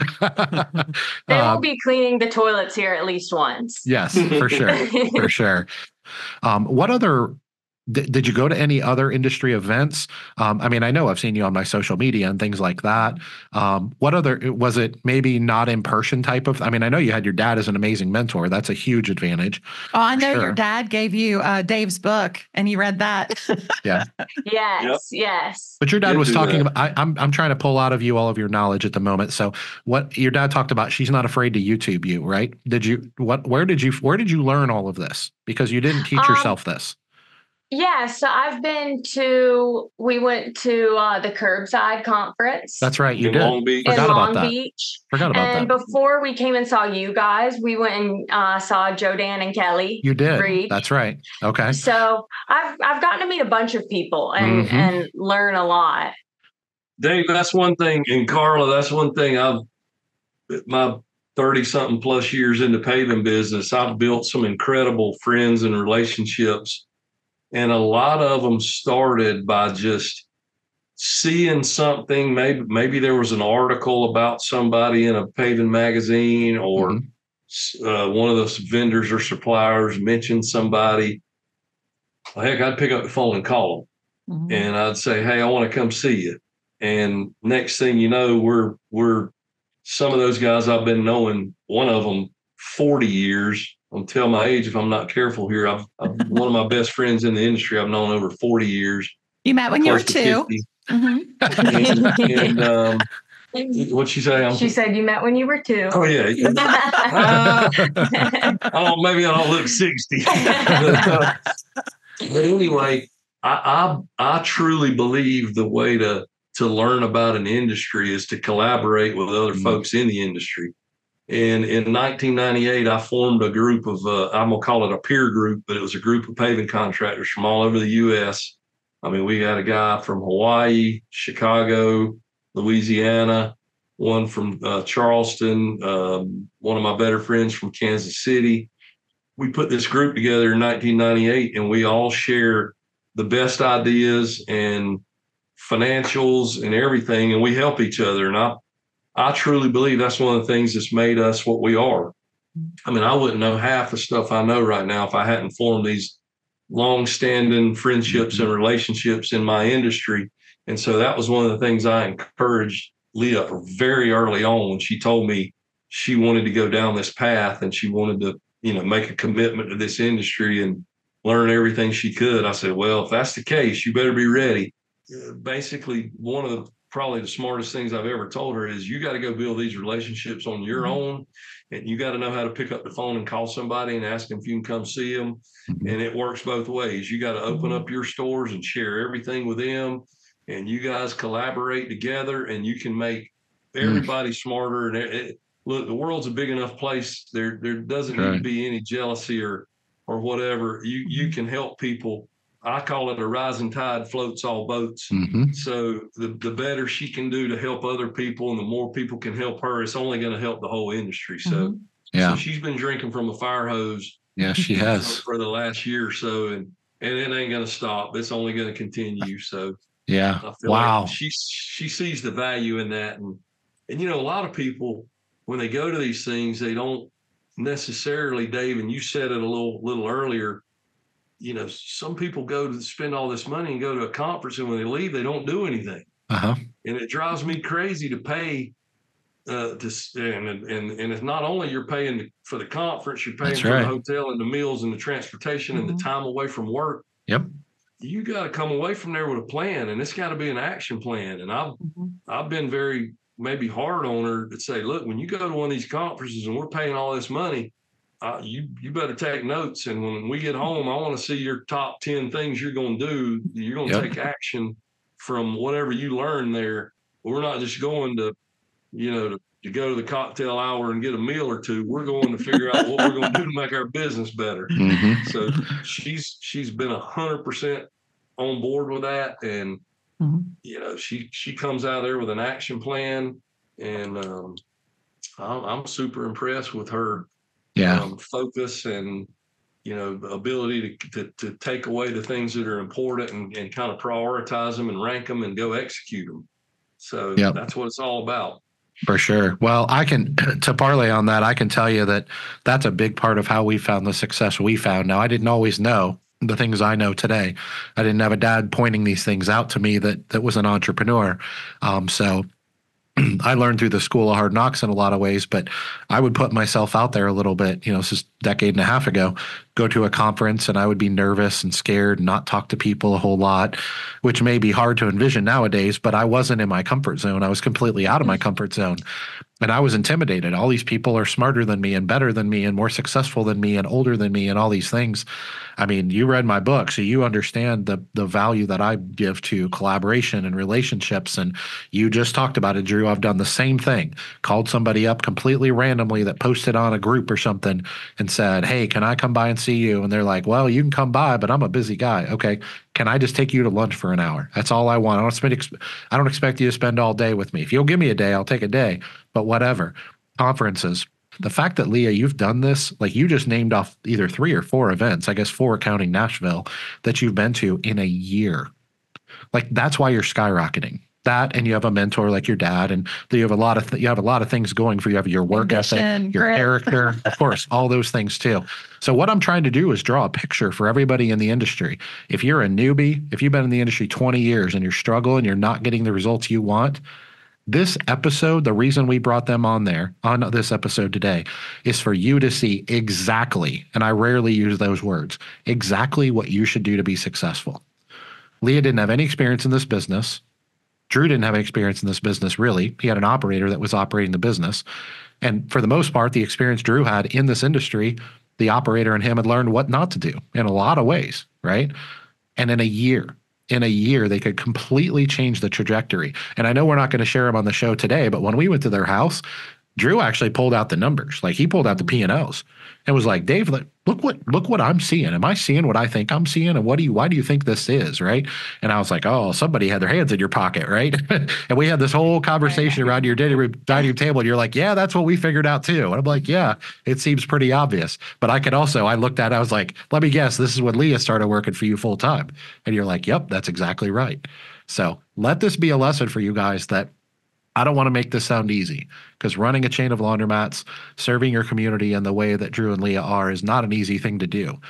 They will be cleaning the toilets here at least once. Yes, for sure. For sure. What other did you go to any other industry events? I mean, I know I've seen you on my social media and things like that. What other, was it maybe not in person type of, I mean, I know you had your dad as an amazing mentor. That's a huge advantage. Oh, I know your dad gave you Dave's book and you read that. Yeah. Yes. Yes. But your dad was talking about, I'm trying to pull out of you all of your knowledge at the moment. So what your dad talked about, she's not afraid to YouTube you, right? Where did you learn all of this? Because you didn't teach yourself this. Yeah, so we went to the Curbside Conference. That's right, you did. Long Beach. Forgot about that. Beach. Forgot about that. And before we came and saw you guys, we went and saw Joe, Dan, and Kelly. You did. Reed. That's right. Okay. So I've gotten to meet a bunch of people and learn a lot. Dave, that's one thing. And Carla, that's one thing my 30 something plus years in the paving business, I've built some incredible friends and relationships. And a lot of them started by just seeing something. Maybe there was an article about somebody in a paving magazine, or one of those vendors or suppliers mentioned somebody. Heck, I'd pick up the phone and call them, and I'd say, "Hey, I want to come see you." And next thing you know, we're some of those guys I've been knowing, one of them 40 years. I'll tell my age if I'm not careful here. I've one of my best friends in the industry I've known over 40 years. You met when you were 2. And what'd she say? She said you met when you were 2. Oh yeah. Maybe I don't look 60. But anyway, I truly believe the way to learn about an industry is to collaborate with other folks in the industry. And in 1998, I formed a group of, I'm going to call it a peer group, but it was a group of paving contractors from all over the U.S. I mean, we had a guy from Hawaii, Chicago, Louisiana, one from Charleston, one of my better friends from Kansas City. We put this group together in 1998, and we all share the best ideas and financials and everything, and we help each other. And I truly believe that's one of the things that's made us what we are. I mean, I wouldn't know half the stuff I know right now if I hadn't formed these long-standing friendships and relationships in my industry. And so that was one of the things I encouraged Leah very early on when she told me she wanted to go down this path and she wanted to, make a commitment to this industry and learn everything she could. I said, well, if that's the case, you better be ready. Basically, one of probably the smartest things I've ever told her is you got to go build these relationships on your own, and you got to know how to pick up the phone and call somebody and ask them if you can come see them. And it works both ways. You got to open up your stores and share everything with them, and you guys collaborate together, and you can make everybody smarter. And look, the world's a big enough place. There doesn't need to be any jealousy or whatever. You can help people. I call it a rising tide floats all boats. So the better she can do to help other people and the more people can help her, it's only going to help the whole industry. So she's been drinking from a fire hose. Yeah, she has for the last year or so. And it ain't going to stop. It's only going to continue. So yeah. I feel like she sees the value in that. And a lot of people, when they go to these things, they don't necessarily, Dave, and you said it a little earlier, some people go to spend all this money and go to a conference, and when they leave, they don't do anything. And it drives me crazy to pay and it's not only you're paying for the conference, you're paying for the hotel and the meals and the transportation and the time away from work. Yep. You got to come away from there with a plan, and it's got to be an action plan. And I've been very maybe hard on her to say, look, when you go to one of these conferences and we're paying all this money, you better take notes. And when we get home, I want to see your top 10 things you're going to do. You're going to take action from whatever you learn there. We're not just going to, to go to the cocktail hour and get a meal or two. We're going to figure out what we're going to do to make our business better. So she's been 100% on board with that. And, she comes out there with an action plan, and I'm super impressed with her focus and ability to take away the things that are important and kind of prioritize them and rank them and go execute them. So that's what it's all about. For sure. Well, to parlay on that, I can tell you that that's a big part of how we found the success we found. Now, I didn't always know the things I know today. I didn't have a dad pointing these things out to me that was an entrepreneur. So I learned through the school of hard knocks in a lot of ways, but I would put myself out there a little bit. This is a decade and a half ago, go to a conference and I would be nervous and scared and not talk to people a whole lot, which may be hard to envision nowadays, but I wasn't in my comfort zone. I was completely out of my comfort zone. And I was intimidated. All these people are smarter than me and better than me and more successful than me and older than me and all these things. I mean, you read my book, so you understand the value that I give to collaboration and relationships. And you just talked about it, Drew. I've done the same thing. Called somebody up completely randomly that posted on a group or something and said, hey, can I come by and see see you and they're like, well, you can come by, but I'm a busy guy. Okay. Can I just take you to lunch for an hour? That's all I want. I don't expect you to spend all day with me. If you'll give me a day, I'll take a day, but whatever. Conferences. The fact that Leah, you've done this, like you just named off either 3 or 4 events, I guess 4 counting Nashville, that you've been to in a year. Like that's why you're skyrocketing. That, and you have a mentor like your dad, and you have a lot of things going for you. You have your work ethic, your character, of course, all those things too. So what I'm trying to do is draw a picture for everybody in the industry. If you're a newbie, if you've been in the industry 20 years and you're struggling, you're not getting the results you want, this episode, the reason we brought them on this episode today, is for you to see exactly, and I rarely use those words, exactly what you should do to be successful. Leah didn't have any experience in this business. Drew didn't have any experience in this business, really. He had an operator that was operating the business. And for the most part, the experience Drew had in this industry, the operator and him had learned what not to do in a lot of ways, right? And in a year, they could completely change the trajectory. And I know we're not going to share them on the show today, but when we went to their house, Drew actually pulled out the numbers. Like he pulled out the P&Ls and was like, Dave, look what I'm seeing. Am I seeing what I think I'm seeing? And why do you think this is? Right. And I was like, oh, somebody had their hands in your pocket. Right. And we had this whole conversation around your dining room table. And you're like, yeah, that's what we figured out too. And I'm like, yeah, it seems pretty obvious. But I looked at it, I was like, let me guess, this is when Leah started working for you full time. And you're like, yep, that's exactly right. So let this be a lesson for you guys that I don't want to make this sound easy, because running a chain of laundromats, serving your community in the way that Drew and Leah are, is not an easy thing to do.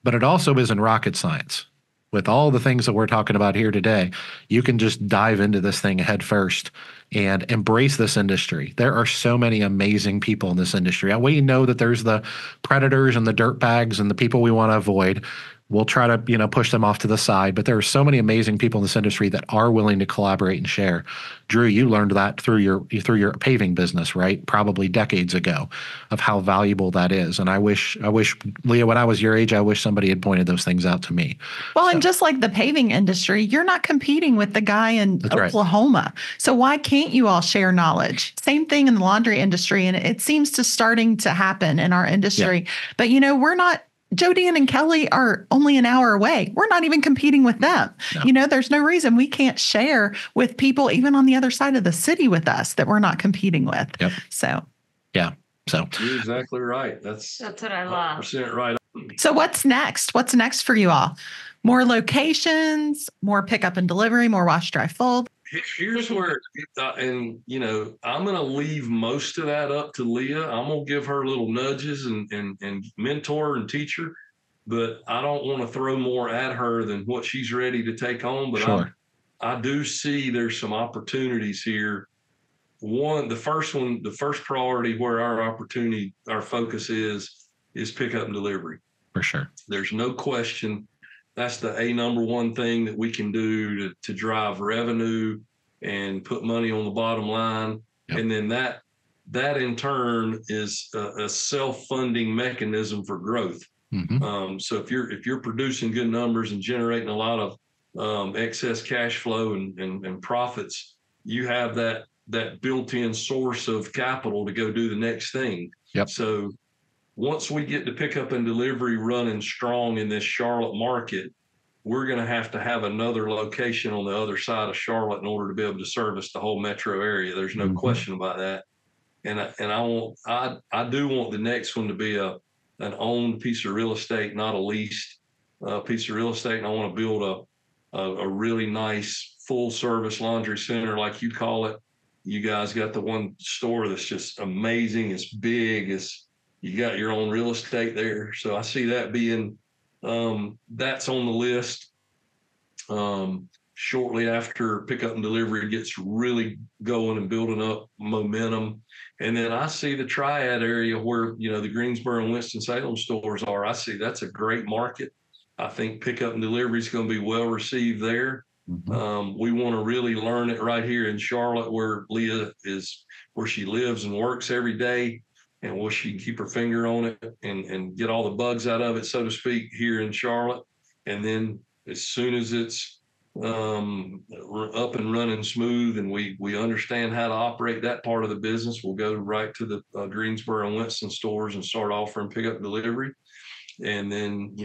But it also isn't rocket science. With all the things that we're talking about here today, you can just dive into this thing head first and embrace this industry. There are so many amazing people in this industry. We know that there's the predators and the dirtbags and the people we want to avoid. We'll try to, push them off to the side, but there are so many amazing people in this industry that are willing to collaborate and share. Drew, you learned that through your paving business, right? Probably decades ago, of how valuable that is. And I wish, Leah, when I was your age, I wish somebody had pointed those things out to me. Well, and just like the paving industry, you're not competing with the guy in Oklahoma. Right. So why can't you all share knowledge? Same thing in the laundry industry. And it seems to starting to happen in our industry. Yeah. But, we're not, Jody and Kelly are only an hour away. We're not even competing with them. No. There's no reason we can't share with people even on the other side of the city with us that we're not competing with. Yep. So, yeah. So you're exactly right. That's what I love. 100% right. So what's next? What's next for you all? More locations, more pickup and delivery, more wash, dry, fold. Here's where, I'm going to leave most of that up to Leah. I'm going to give her little nudges and mentor and teach her, but I don't want to throw more at her than what she's ready to take on. But sure. I do see there's some opportunities here. The first priority where our focus is pickup and delivery. For sure. There's no question. That's the number one thing that we can do to drive revenue and put money on the bottom line. Yep. And then that in turn is a self-funding mechanism for growth. Mm-hmm. So if you're producing good numbers and generating a lot of excess cash flow and profits, you have that built-in source of capital to go do the next thing. Yep. So once we get the pickup and delivery running strong in this Charlotte market, we're going to have another location on the other side of Charlotte in order to be able to service the whole metro area. There's no question about that. And I do want the next one to be an owned piece of real estate, not a leased piece of real estate. And I want to build a really nice full service laundry center, like you call it. You guys got the one store that's just amazing. It's big. You got your own real estate there. So I see that being, that's on the list. Shortly after pickup and delivery gets really going and building up momentum. And then I see the Triad area where, the Greensboro and Winston-Salem stores are. I see that's a great market. I think pickup and delivery is going to be well received there. Mm-hmm. We want to really learn it right here in Charlotte, where Leah is, where she lives and works every day. And will she keep her finger on it and get all the bugs out of it, so to speak, here in Charlotte? And then as soon as it's up and running smooth and we understand how to operate that part of the business, we'll go right to the Greensboro and Winston stores and start offering pickup and delivery. and then,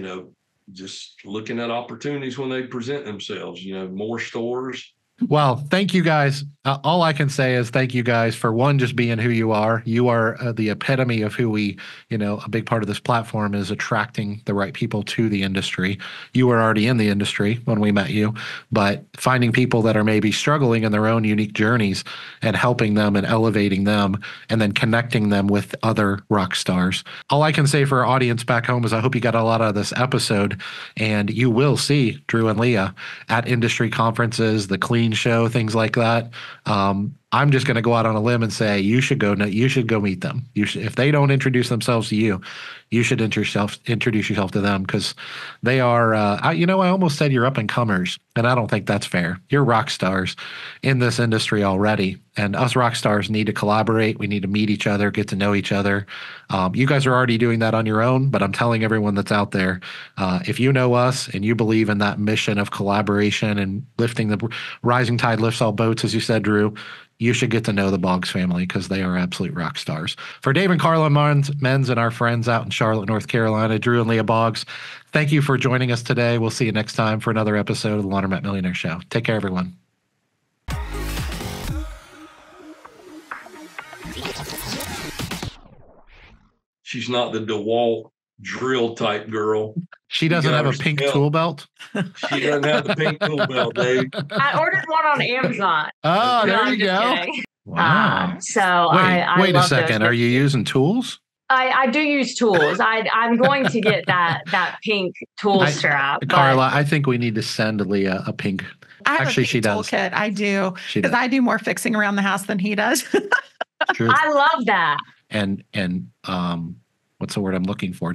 just looking at opportunities when they present themselves, more stores. Well, thank you guys. All I can say is thank you guys for one, just being who you are. You are the epitome of who we, a big part of this platform is attracting the right people to the industry. You were already in the industry when we met you, but finding people that are maybe struggling in their own unique journeys and helping them and elevating them and then connecting them with other rock stars. All I can say for our audience back home is I hope you got a lot out of this episode, and you will see Drew and Leah at industry conferences, the Clean Show, things like that. I'm just going to go out on a limb and say you should go meet them. If they don't introduce themselves to you, you should introduce yourself to them, because they are. I almost said you're up and comers, and I don't think that's fair. You're rock stars in this industry already, and us rock stars need to collaborate. We need to meet each other, get to know each other. You guys are already doing that on your own, but I'm telling everyone that's out there, if you know us and you believe in that mission of collaboration and lifting the rising tide lifts all boats, as you said, Drew, you should get to know the Boggs family, because they are absolute rock stars. For Dave and Carla Menz and our friends out in Charlotte, North Carolina, Drew and Leah Boggs, thank you for joining us today. We'll see you next time for another episode of the Laundromat Millionaire Show. Take care, everyone. She's not the DeWalt drill type girl. She doesn't have a pink tool belt? She doesn't have the pink tool belt, Dave. I ordered one on Amazon. Oh, there you go. Wow. Wait a second. Are you using tools? I do use tools. I'm going to get that pink tool strap. Carla, I think we need to send Leah a pink. I have Actually, a pink she does. toolkit. I do, because I do more fixing around the house than he does. True. I love that. And what's the word I'm looking for?